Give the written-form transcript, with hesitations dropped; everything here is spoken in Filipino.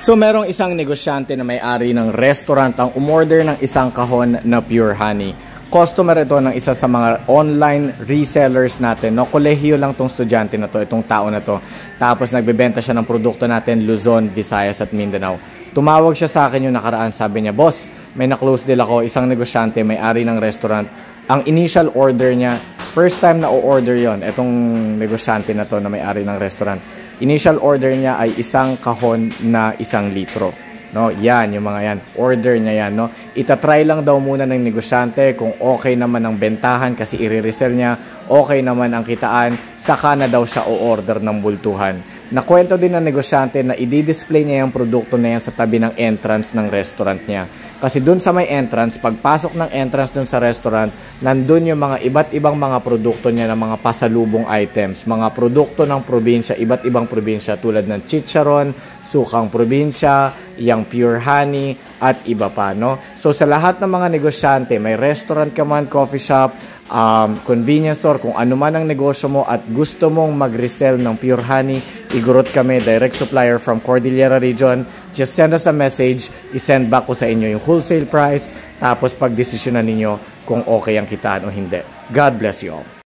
So merong isang negosyante na may-ari ng restaurant ang umorder ng isang kahon na pure honey. Customer ito ng isa sa mga online resellers natin. No? Kolehiyo lang tong estudyante na to, itong tao na to. Tapos nagbebenta siya ng produkto natin Luzon, Visayas at Mindanao. Tumawag siya sa akin yung nakaraan, sabi niya, "Boss, may na-close deal ako, isang negosyante, may-ari ng restaurant." Ang initial order niya, first time na o-order yon, itong negosyante na to na may-ari ng restaurant. Initial order niya ay isang kahon na 1 litro. No, yan, yung mga yan. Order niya yan, no. Itatry lang daw muna ng negosyante kung okay naman ang bentahan kasi i-resell niya, okay naman ang kitaan, saka na daw siya o-order ng bultuhan. Nakwento din ng negosyante na i-display niya yung produkto na yan sa tabi ng entrance ng restaurant niya. Kasi dun sa may entrance, pagpasok ng entrance dun sa restaurant, nandun yung mga iba't ibang mga produkto niya ng mga pasalubong items. Mga produkto ng probinsya, iba't ibang probinsya tulad ng chicharon, sukang probinsya, yung pure honey, at iba pa. No? So sa lahat ng mga negosyante, may restaurant ka man, coffee shop, convenience store, kung ano man ang negosyo mo at gusto mong mag-resell ng pure honey, igurot kami, direct supplier from Cordillera region. Just send us a message, isend back ko sa inyo yung wholesale price, tapos pagdesisyonan ninyo kung okay ang kitaan o hindi. God bless you all.